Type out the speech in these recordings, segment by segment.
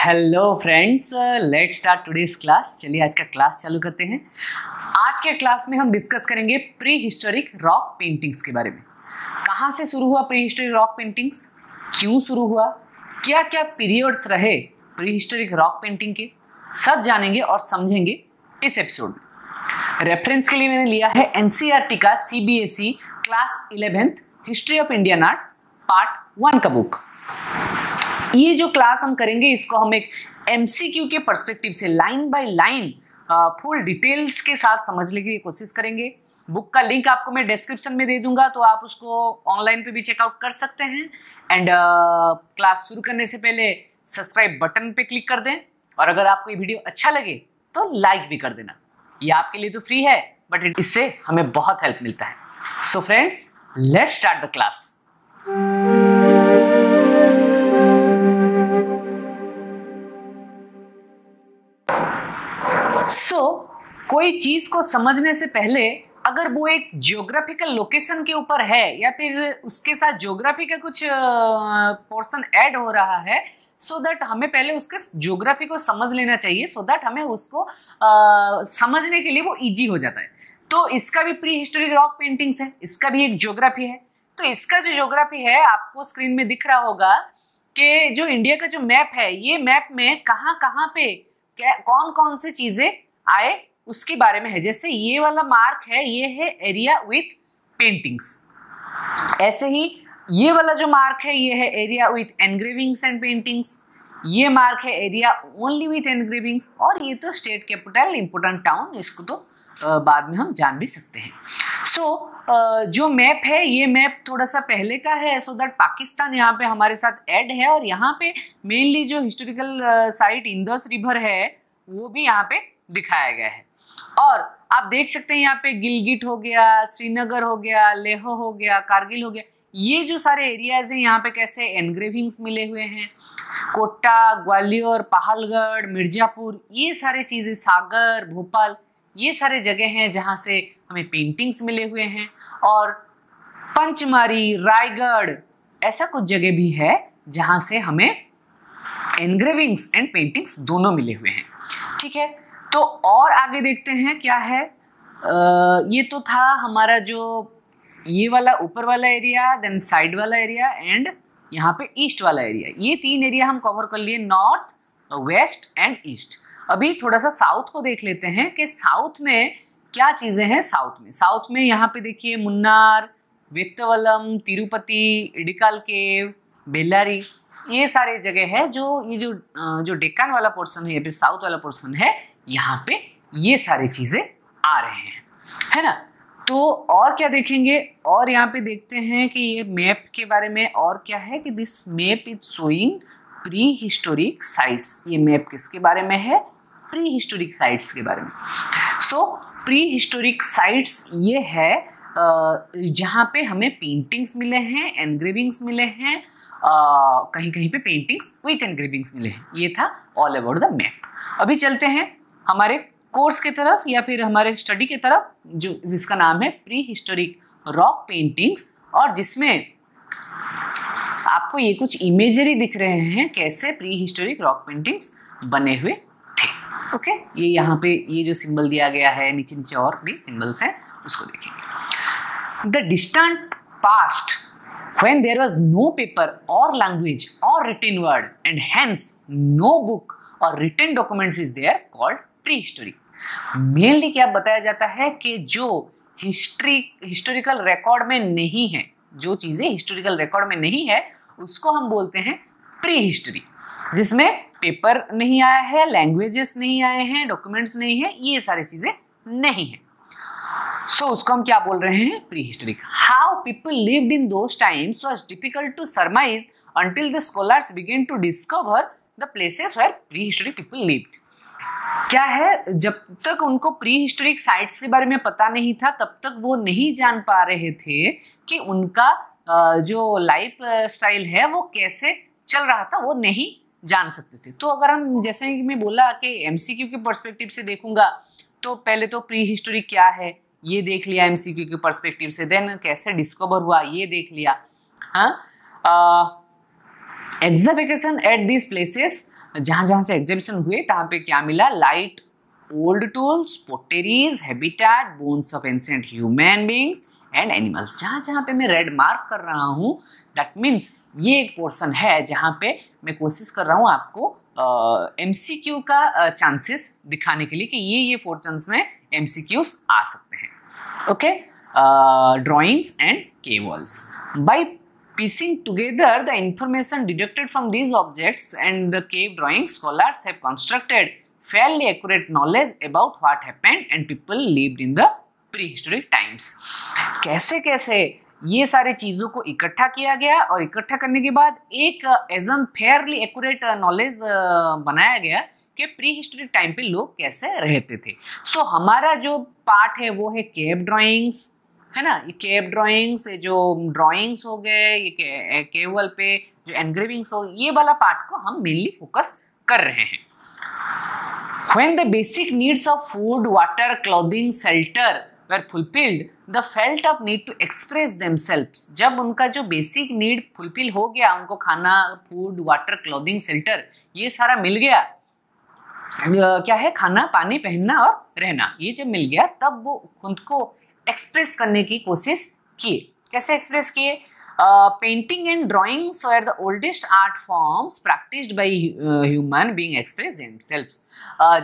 Hello friends, let's start today's class. चलिए आज का क्लास चालू करते हैं। आज के क्लास में हम डिस्कस करेंगे प्री हिस्टोरिक रॉक पेंटिंग्स के बारे में। कहाँ से शुरू हुआ प्री हिस्टोरिक रॉक पेंटिंग्स, क्यों शुरू हुआ, क्या क्या पीरियड्स रहे प्री हिस्टोरिक रॉक पेंटिंग के, सब जानेंगे और समझेंगे इस एपिसोड में। रेफरेंस के लिए मैंने लिया है एनसीईआरटी का CBSE class 11th history of Indian arts part 1 का बुक। ये जो क्लास हम करेंगे इसको हम एक एमसीक्यू के पर्सपेक्टिव से line by line full details के साथ समझने की कोशिश करेंगे। बुक का लिंक आपको मैं डिस्क्रिप्शन में दे दूंगा, तो आप उसको ऑनलाइन पे भी चेकआउट कर सकते हैं। एंड क्लास शुरू करने से पहले सब्सक्राइब बटन पे क्लिक कर दें, और अगर आपको ये वीडियो अच्छा लगे तो लाइक भी कर देना। ये आपके लिए तो फ्री है, बट इससे हमें बहुत हेल्प मिलता है। So friends, let's start the class. कोई चीज को समझने से पहले अगर वो एक जियोग्राफिकल लोकेशन के ऊपर है या फिर उसके साथ ज्योग्राफी का कुछ पोर्शन ऐड हो रहा है, सो दैट हमें पहले उसके ज्योग्राफी को समझ लेना चाहिए, सो दैट हमें उसको समझने के लिए वो इजी हो जाता है। तो इसका भी प्री हिस्टोरिक रॉक पेंटिंग्स है, इसका भी एक ज्योग्राफी है। तो इसका जो ज्योग्राफी है आपको स्क्रीन में दिख रहा होगा कि जो इंडिया का जो मैप है, ये मैप में कहाँ कहाँ पे कौन कौन सी चीजें आए उसके बारे में है। जैसे ये वाला मार्क है, ये है एरिया विथ पेंटिंग्स। ऐसे ही ये वाला जो मार्क है, ये है area with engravings and paintings. ये मार्क है एरिया ओनली विथ एनग्रेविंग्स। और ये तो स्टेट कैपिटल इंपोर्टेंट टाउन, इसको तो बाद में हम जान भी सकते हैं। जो मैप है, ये मैप थोड़ा सा पहले का है, सो दैट पाकिस्तान यहाँ पे हमारे साथ ऐड है। और यहाँ पे मेनली जो हिस्टोरिकल साइट इंदस रिवर है वो भी यहाँ पे दिखाया गया है। और आप देख सकते हैं यहाँ पे गिलगिट हो गया, श्रीनगर हो गया, लेह हो गया, कारगिल हो गया, ये जो सारे एरियाज हैं यहाँ पे कैसे एनग्रेविंग्स मिले हुए हैं। कोटा, ग्वालियर, पहाड़गढ़, मिर्जापुर, ये सारे चीजें, सागर, भोपाल, ये सारे जगह हैं जहाँ से हमें पेंटिंग्स मिले हुए हैं। और पंचमारी, रायगढ़, ऐसा कुछ जगह भी है जहाँ से हमें एनग्रेविंग्स एंड पेंटिंग्स दोनों मिले हुए हैं। ठीक है, तो और आगे देखते हैं क्या है। ये तो था हमारा जो ये वाला ऊपर वाला एरिया, देन साइड वाला एरिया एंड यहाँ पे ईस्ट वाला एरिया। ये 3 एरिया हम कवर कर लिए, नॉर्थ, वेस्ट एंड ईस्ट। अभी थोड़ा सा साउथ को देख लेते हैं कि साउथ में क्या चीजें हैं। साउथ में यहाँ पे देखिए मुन्नार, वेत्तवलम, तिरुपति, इडिकाल केव, बेल्लारी, ये सारे जगह है। जो डेक्कन वाला पोर्शन है या फिर साउथ वाला पोर्शन है, यहाँ पे ये सारी चीजें आ रहे हैं, है ना। तो और क्या देखेंगे, और यहाँ पे देखते हैं कि ये मैप के बारे में और क्या है कि this map is showing pre historic sites. ये मैप किसके बारे में है? प्री हिस्टोरिक साइट्स के बारे में। प्री हिस्टोरिक साइट्स ये है जहाँ पे हमें पेंटिंग्स मिले हैं, एनग्रेविंग्स मिले हैं, कहीं कहीं पे पेंटिंग्स विथ एनग्रेविंग्स मिले हैं। ये था ऑल अबाउट द मैप। अभी चलते हैं हमारे कोर्स की तरफ या फिर हमारे स्टडी की तरफ, जिसका नाम है प्री हिस्टोरिक रॉक पेंटिंग्स, और जिसमें आपको ये कुछ इमेजरी दिख रहे हैं कैसे प्री हिस्टोरिक रॉक पेंटिंग्स बने हुए थे। ओके, ये यहाँ पे ये जो सिंबल दिया गया है, नीचे नीचे और भी सिंबल्स हैं, उसको देखेंगे। The distant past when there was no paper or language or written word and hence no book or written documents is there called prehistoric। Mainly क्या बताया जाता है कि जो हिस्टोरिकल रिकॉर्ड में नहीं है, जो चीजें हिस्टोरिकल रिकॉर्ड में नहीं है, उसको हम बोलते हैं प्री हिस्टोरी, जिसमें पेपर नहीं आया है, लैंग्वेजेस नहीं आए हैं, डॉक्यूमेंट्स नहीं है, ये सारी चीजें नहीं है। उसको हम क्या बोल रहे हैं? Prehistoric. How people lived in those times was difficult to surmise until the scholars began to discover the places where prehistoric people lived. क्या है, जब तक उनको प्री हिस्टोरिक साइट्स के बारे में पता नहीं था, तब तक वो नहीं जान पा रहे थे कि उनका जो लाइफ स्टाइल है वो कैसे चल रहा था, वो नहीं जान सकते थे। तो अगर हम, जैसे कि मैं बोला कि एमसीक्यू के पर्सपेक्टिव से देखूंगा, तो पहले तो प्री हिस्टोरिक क्या है ये देख लिया एमसीक्यू के पर्सपेक्टिव से, देन कैसे डिस्कवर हुआ ये देख लिया। हाँ, एग्जीबिशन एट दिस प्लेसेस जहां जहां से एग्जिबिशन हुए तहां पे क्या मिला, light, old tools, potteries, habitat, bones of ancient human beings and animals. जहां जहां पे मैं रेड मार्क कर रहा हूं दैट मीन्स ये एक पोर्शन है जहां पे मैं कोशिश कर रहा हूं आपको एमसीक्यू का चांसेस दिखाने के लिए कि ये पोर्शंस में एमसीक्यूज आ सकते हैं। Okay, drawings and cave walls. By piecing together the information deducted from these objects and the cave drawings, scholars have constructed fairly accurate knowledge about what happened and people lived in the prehistoric times। कैसे कैसे ये सारे चीजों को इकट्ठा किया गया और इकट्ठा करने के बाद एक एजम फेयरली एक्यूरेट नॉलेज बनाया गया कि प्री हिस्टोरिक टाइम पे लोग कैसे रहते थे। सो हमारा जो पार्ट है वो है केव ड्राइंग्स, है ना। ये केव ड्राइंग्स, जो ड्राइंग्स हो गए, ये केव वॉल पे जो एनग्रेविंग्स हो, ये वाला पार्ट को हम मेनली फोकस कर रहे हैं। When the basic needs of food, water, clothing, shelter were fulfilled, the felt of need to express themselves। जब उनका जो बेसिक नीड फुलफिल हो गया, उनको खाना, फूड, वाटर, क्लोथिंग, शेल्टर ये सारा मिल गया, क्या है, खाना, पानी, पहनना और रहना, ये जब मिल गया तब वो खुद को एक्सप्रेस करने की कोशिश किए। कैसे एक्सप्रेस किए? Painting and drawings were the oldest art forms practised by human being express themselves.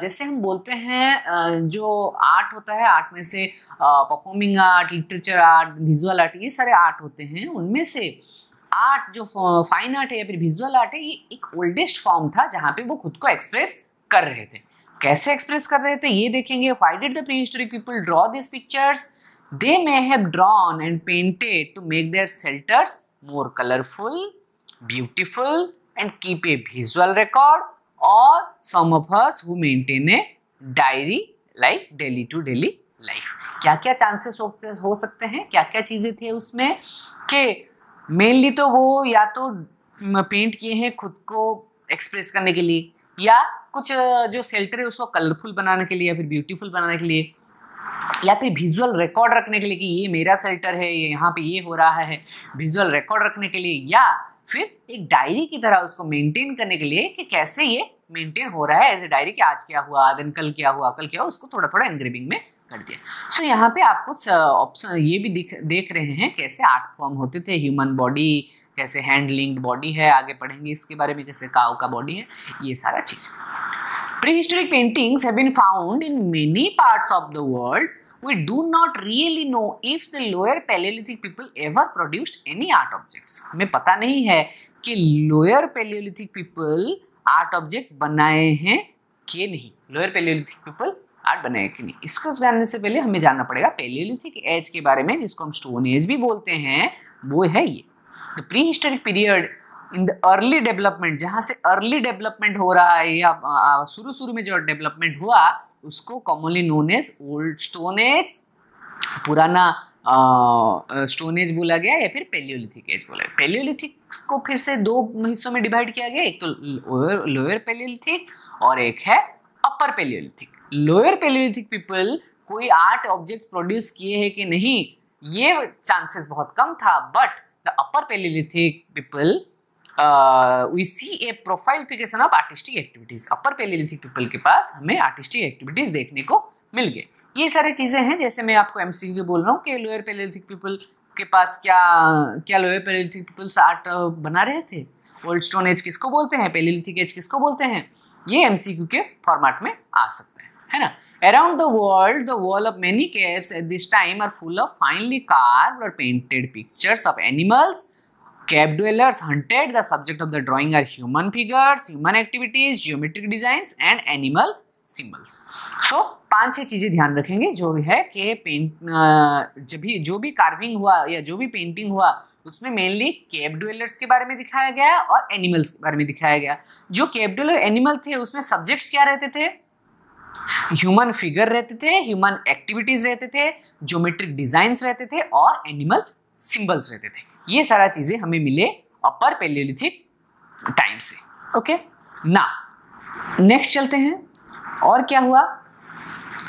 जैसे हम बोलते हैं जो आर्ट होता है, आर्ट में से performing art, literature art, visual art, ये सारे आर्ट होते हैं। उनमें से आर्ट जो फाइन आर्ट है या फिर विजुअल आर्ट है, ये एक ओल्डेस्ट फॉर्म था जहाँ पे वो खुद को एक्सप्रेस कर रहे थे। कैसे एक्सप्रेस कर रहे थे ये देखेंगे। Why did the prehistoric people draw this pictures? They may have drawn and painted to make their shelters more colorful, beautiful, and keep a visual record. Or some of us who maintain a diary like daily to daily life। क्या क्या chances हो सकते हैं, क्या क्या चीजें थे उसमें कि मेनली तो वो या तो पेंट किए हैं खुद को एक्सप्रेस करने के लिए, या कुछ जो शेल्टर है उसको कलरफुल बनाने के लिए या फिर ब्यूटीफुल बनाने के लिए, या फिर विजुअल रिकॉर्ड रखने के लिए कि ये मेरा शेल्टर है, ये यहाँ पे ये हो रहा है, विजुअल रिकॉर्ड रखने के लिए, या फिर एक डायरी की तरह उसको मेंटेन करने के लिए कि कैसे ये मेंटेन हो रहा है एज ए डायरी, कि आज क्या हुआ, दिन कल क्या हुआ, कल क्या हुआ, उसको थोड़ा थोड़ा एनग्रेविंग में कर दिया। सो यहाँ पे आप कुछ ऑप्शन ये भी देख रहे हैं कैसे आर्ट फॉर्म होते थे। ह्यूमन बॉडी, कैसे हैंड लिंक्ड बॉडी है, आगे पढ़ेंगे इसके बारे में, कैसे काऊ का बॉडी है, ये सारा चीज। Prehistoric paintings have been found in many parts of the world. We do not really know if the lower Paleolithic people ever produced any art objects। हमें पता नहीं है कि lower Paleolithic people art object बनाए हैं कि नहीं, lower Paleolithic people art बनाए कि नहीं। इसको जानने से पहले हमें जानना पड़ेगा Paleolithic एज के बारे में, जिसको हम स्टोन एज भी बोलते हैं। वो है ये the pre historic period in the early development. जहाँ से अर्ली डेवलपमेंट हो रहा है या शुरू में जो डेवलपमेंट हुआ उसको commonly known as old stone age, पुराना स्टोन एज बोला गया, या फिर पेलियोलिथिक एज बोला गया। पेलियोलिथिक को फिर से दो हिस्सों में डिवाइड किया गया, एक तो लोअर पेलियोलिथिक और एक है upper palaeolithic. Lower palaeolithic people कोई आर्ट ऑब्जेक्ट प्रोड्यूस किए हैं कि नहीं, ये चांसेस बहुत कम था। But the upper palaeolithic people we see a profilification of artistic activities। Upper palaeolithic people के पास हमें आर्टिस्टिक एक्टिविटीज देखने को मिल गए। ये सारी चीजें हैं, जैसे मैं आपको एमसीक्यू बोल रहा हूँ कि लोअर पेलियोलिथिक पीपल के पास क्या लोअर पेलियोलिथिक पीपल्स आर्ट बना रहे थे। ओल्ड स्टोन एज किसको बोलते हैं, पेलियोलिथिक एज किसको बोलते हैं, ये एमसीक्यू के फॉर्मेट में आ सकते हैं, है ना। Around the world, the wall of many caves at this time are full of finely carved or painted pictures of animals। Cave dwellers hunted, the subject of the drawing are human figures, human activities, geometric designs and animal symbols। So 5-6 चीजें ध्यान रखेंगे जो है कि जो भी carving हुआ या जो भी पेंटिंग हुआ उसमें मेनली केव ड्वेलर्स के बारे में दिखाया गया और एनिमल्स के बारे में दिखाया गया। जो केव ड्वेलर एनिमल थे उसमें सब्जेक्ट्स क्या रहते थे, ह्यूमन फिगर रहते थे, ह्यूमन एक्टिविटीज रहते थे, ज्योमेट्रिक डिजाइंस रहते थे और एनिमल सिंबल्स रहते थे। ये सारा चीजें हमें मिले अपर पेलियोलिथिक टाइम से। ओके, ना नेक्स्ट चलते हैं और क्या हुआ।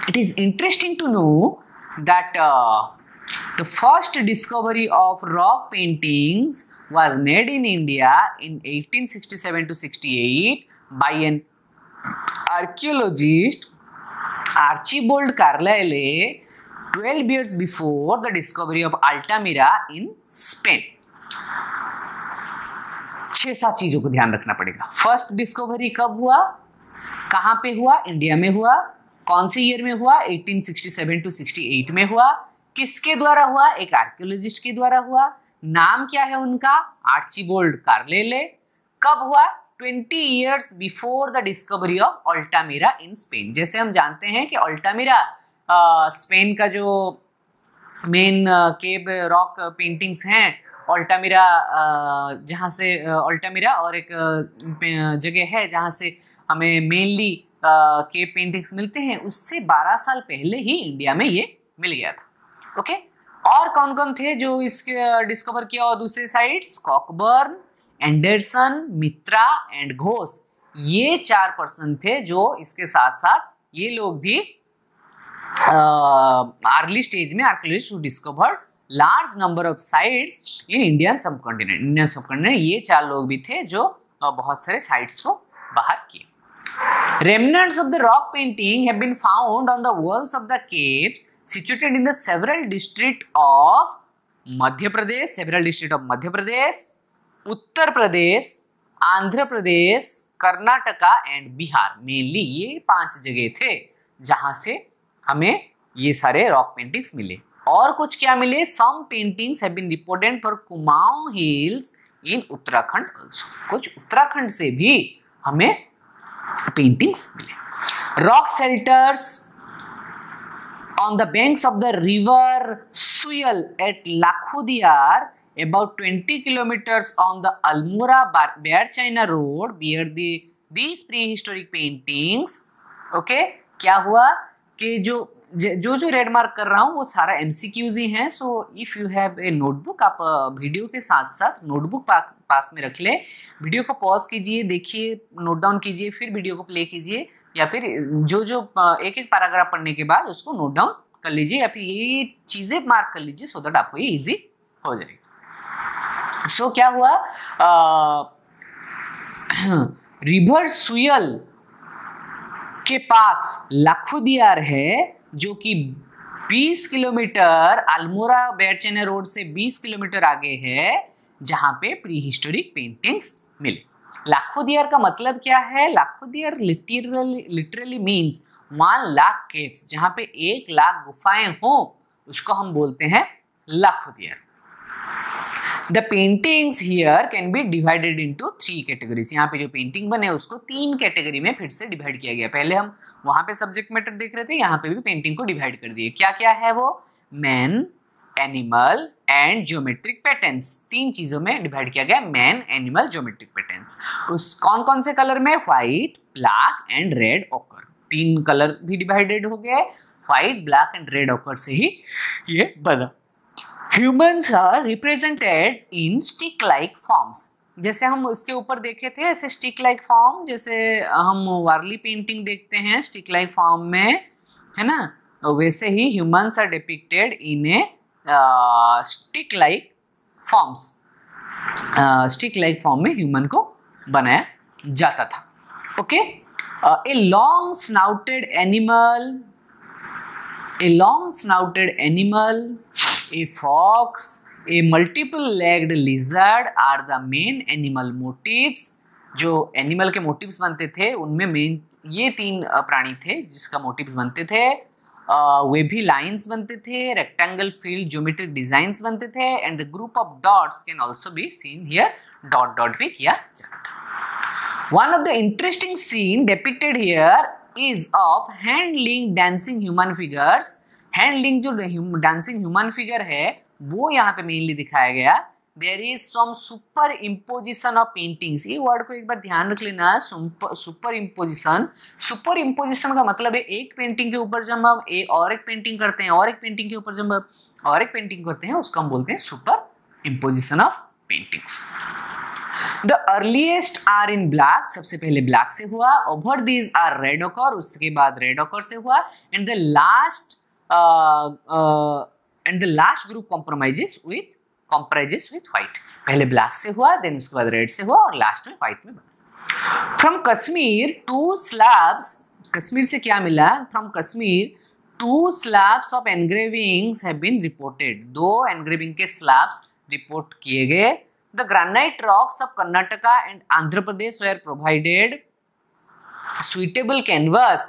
It is interesting to know that the first discovery of rock paintings was made in India in 1867 to 68 by an archaeologist Archibald Carlleyle 12 years before the discovery of Altamira in Spain. 6-7 चीजों को ध्यान रखना पड़ेगा। First discovery कब हुआ, कहां पे हुआ, इंडिया में हुआ, कौन से ईयर में हुआ, 1867 to 68 में हुआ, किसके द्वारा हुआ, एक आर्कियोलॉजिस्ट के द्वारा हुआ, नाम क्या है उनका, आर्चिबाल्ड कार्लाइले, कब हुआ, 20 years before the discovery of Altamira in Spain। जैसे हम जानते हैं कि अल्टामिरा स्पेन का जो मेन केव रॉक पेंटिंग्स हैं, अल्टामिरा जहाँ से अल्टामिरा और एक जगह है जहाँ से हमें मेनली केव पेंटिंग्स मिलते हैं, उससे 12 साल पहले ही इंडिया में ये मिल गया था। ओके, और कौन कौन थे जो इसके डिस्कवर किया और दूसरे sites, Cockburn, Anderson, Mitra and Ghosh, ये 4 पर्सन थे जो इसके साथ साथ ये लोग भी अर्ली स्टेज में archaeologist who discovered large number of sites in Indian subcontinent, ये 4 लोग भी थे जो बहुत सारे साइट्स को बाहर किए। Remnants of the rock painting have been found on the walls of the caves situated in the several districts of Madhya Pradesh, Uttar Pradesh, Andhra Pradesh, Karnataka and Bihar. Mainly ये 5 जगह थे जहां से हमें ये सारे रॉक पेंटिंग्स मिले। और कुछ क्या मिले, some paintings have been reported for Kumaon hills in Uttarakhand also, कुछ उत्तराखंड से भी हमें पेंटिंग्स मिले। Rock shelters on the banks of the river Suyal at Lakhudiyar about 20 kilometers on the Almora Bear China Road bear these prehistoric paintings। Okay, क्या हुआ कि जो red mark कर रहा हूँ वो सारा MCQs ही हैं। So if you have a notebook, आप वीडियो के साथ साथ नोटबुक पास में रख ले, वीडियो को पॉज कीजिए, देखिए, नोट डाउन कीजिए, फिर वीडियो को प्ले कीजिए, या फिर जो एक पैराग्राफ पढ़ने के बाद उसको नोट डाउन कर लीजिए, या फिर ये चीजें मार्क कर लीजिए सो दैट आपको ये ईजी हो जाएगी। सो क्या हुआ, रिवर सुयल के पास लाखोदियार है जो कि 20 किलोमीटर अल्मोड़ा बेयर चाइना रोड से 20 किलोमीटर आगे है, जहां पे प्री हिस्टोरिक पेंटिंग्स मिले। लाखोदियार का मतलब क्या है, लाखोदियार लिटरली मीन्स 1 लाख केव्स, जहां पे 1 लाख गुफाएं हो उसको हम बोलते हैं लाखोदियार। The paintings here can be divided into 3 categories। यहाँ पे जो पेंटिंग बने उसको 3 कैटेगरी में फिर से डिवाइड किया गया। पहले हम वहां पे सब्जेक्ट मैटर देख रहे थे, यहाँ पे भी पेंटिंग को डिवाइड कर दिए। क्या क्या है वो, man, animal and geometric patterns, 3 चीजों में डिवाइड किया गया, मैन, एनिमल, ज्योमेट्रिक पैटर्न्स। उस कौन कौन से कलर में, white, black and red occur, 3 colour भी डिवाइडेड हो गए, white, black and red ochre से ही ये बना। Humans are represented in stick-like forms। जैसे हम इसके ऊपर देखे थे ऐसे stick-like form, जैसे हम वारली पेंटिंग देखते हैं stick-like form में, है ना, वैसे ही humans are depicted in a stick-like forms। stick-like form में human को बनाया जाता था। Okay, a long-snouted animal, a fox, a multiple-legged lizard are the main animal motifs। जो एनिमल के मोटिव्स बनते थे उनमें मेन ये 3 प्राणी थे जिसका मोटिव्स बनते थे। वे भी लाइंस बनते थे, रेक्टेंगल फील्ड ज्योमेट्रिक डिजाइंस बनते थे, and the group of dots can also be seen here, dot dot भी किया जाता था। One of the interesting scene depicted here is of handling dancing human figures. Handling जो dancing human figure है वो यहाँ पे मेनली दिखाया गया। There is some superimposition of paintings, ये वर्ड को एक बार ध्यान रख लेना, सुपर इम्पोजिशन। सुपर इम्पोजिशन का मतलब है एक पेंटिंग के ऊपर जब हम और एक पेंटिंग करते हैं, और एक पेंटिंग के ऊपर जब हम और एक पेंटिंग करते हैं उसको हम बोलते हैं superimposition of paintings. The earliest are in black, सबसे पहले ब्लैक से हुआ, over these are red ochre, उसके बाद रेड ऑकर से हुआ, and the last group comprises with white। पहले ब्लैक से हुआ, देन उसके बाद रेड से हुआ और लास्ट में व्हाइट में बना। फ्रॉम कश्मीर 2 slabs, कश्मीर से क्या मिला? From Kashmir 2 slabs of engravings have been reported, 2 engraving के slabs रिपोर्ट किए गए. The granite rocks of Karnataka and Andhra Pradesh were provided suitable canvas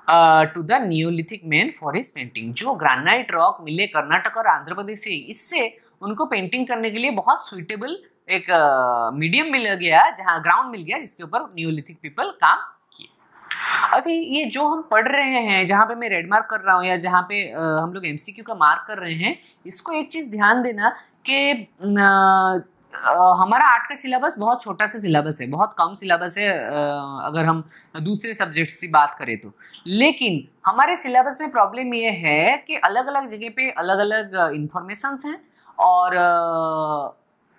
to the Neolithic man for his painting. जो granite rock मिले कर्नाटक और आंध्र प्रदेश से, इससे उनको painting करने के लिए बहुत सुइटेबल एक मीडियम मिल गया, जहाँ ग्राउंड मिल गया जिसके ऊपर नियोलिथिक पीपल काम किए. अभी ये जो हम पढ़ रहे हैं, जहाँ पे मैं रेड मार्क कर रहा हूँ या जहाँ पे हम लोग एमसीक्यू का मार्क कर रहे हैं, इसको एक चीज ध्यान देना कि हमारा आर्ट का सिलेबस बहुत छोटा सा सिलेबस है, बहुत कम सिलेबस है अगर हम दूसरे सब्जेक्ट्स की बात करें तो. लेकिन हमारे सिलेबस में प्रॉब्लम ये है कि अलग अलग जगह पे अलग अलग इंफॉर्मेशंस हैं, और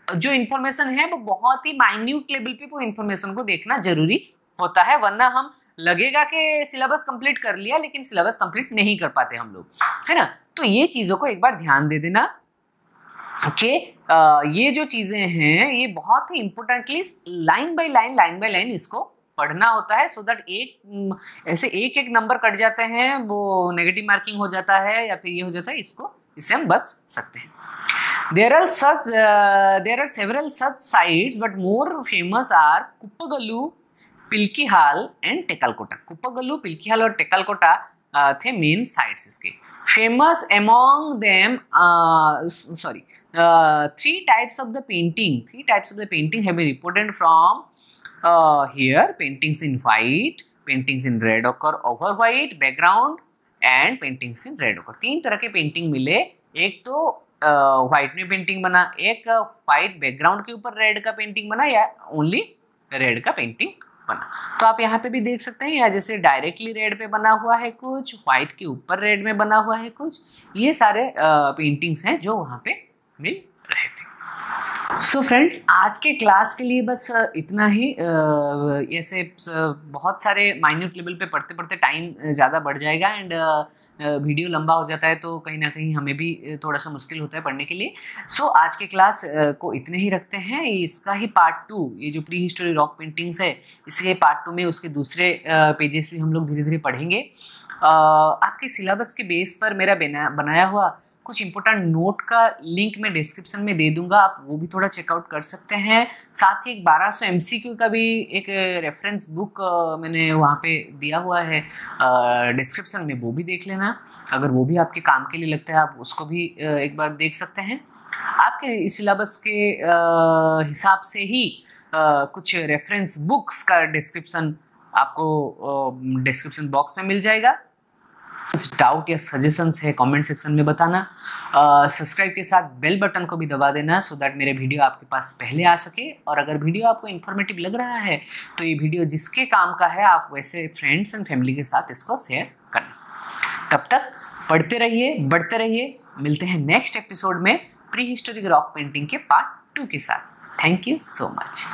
जो इंफॉर्मेशन है वो बहुत ही माइन्यूट लेवल पे वो इंफॉर्मेशन को देखना जरूरी होता है, वरना हम लगेगा कि सिलेबस कंप्लीट कर लिया लेकिन सिलेबस कंप्लीट नहीं कर पाते हम लोग, है ना. तो ये चीज़ों को एक बार ध्यान दे देना कि ये जो चीज़ें हैं ये बहुत ही इम्पोर्टेंटली लाइन बाय लाइन इसको पढ़ना होता है, सो दैट ऐसे एक नंबर कट जाते हैं, वो नेगेटिव मार्किंग हो जाता है या फिर ये हो जाता है, इससे हम बच सकते हैं. There are several such sites, but more famous are Kuppagallu, Pilkihal and Tekalkota. Kuppagallu, Pilkihal और Tekalkota थे मेन साइट्स इसके. Famous among them, three types of the painting have been reported from here. Paintings in white, paintings in red ochre over white background and paintings in red ochre. 3 तरह के painting मिले. एक तो white में painting बना, एक white background के ऊपर रेड का पेंटिंग बना, या ओनली रेड का पेंटिंग बना. तो आप यहाँ पे भी देख सकते हैं, या जैसे डायरेक्टली रेड पे बना हुआ है कुछ, व्हाइट के ऊपर रेड में बना हुआ है कुछ, ये सारे पेंटिंग्स हैं जो वहाँ पे मिल रहे थे. सो फ्रेंड्स, आज के क्लास के लिए बस इतना ही. ऐसे बहुत सारे माइन्यूट लेवल पे पढ़ते पढ़ते टाइम ज़्यादा बढ़ जाएगा एंड वीडियो लंबा हो जाता है, तो कहीं ना कहीं हमें भी थोड़ा सा मुश्किल होता है पढ़ने के लिए. सो आज के क्लास को इतने ही रखते हैं. इसका ही पार्ट 2, ये जो प्री हिस्टोरी रॉक पेंटिंग्स है, इसके पार्ट 2 में उसके दूसरे पेजेस भी हम लोग धीरे धीरे पढ़ेंगे. आपके सिलेबस के बेस पर मेरा बनाया हुआ कुछ इंपॉर्टेंट नोट का लिंक मैं डिस्क्रिप्शन में दे दूंगा, आप वो भी थोड़ा चेकआउट कर सकते हैं. साथ ही एक 1200 MCQ का भी एक रेफरेंस बुक मैंने वहाँ पे दिया हुआ है डिस्क्रिप्शन में, वो भी देख लेना. अगर वो भी आपके काम के लिए लगता है, आप उसको भी एक बार देख सकते हैं. आपके सिलेबस के हिसाब से ही कुछ रेफरेंस बुक्स का डिस्क्रिप्शन आपको डिस्क्रिप्शन बॉक्स में मिल जाएगा. कुछ डाउट या सजेशंस है कमेंट सेक्शन में बताना. सब्सक्राइब के साथ बेल बटन को भी दबा देना, सो दैट मेरे वीडियो आपके पास पहले आ सके. और अगर वीडियो आपको इन्फॉर्मेटिव लग रहा है तो ये वीडियो जिसके काम का है, आप वैसे फ्रेंड्स एंड फैमिली के साथ इसको शेयर करना. तब तक पढ़ते रहिए, बढ़ते रहिए. मिलते हैं नेक्स्ट एपिसोड में प्री हिस्टोरिक रॉक पेंटिंग के पार्ट 2 के साथ. Thank you so much.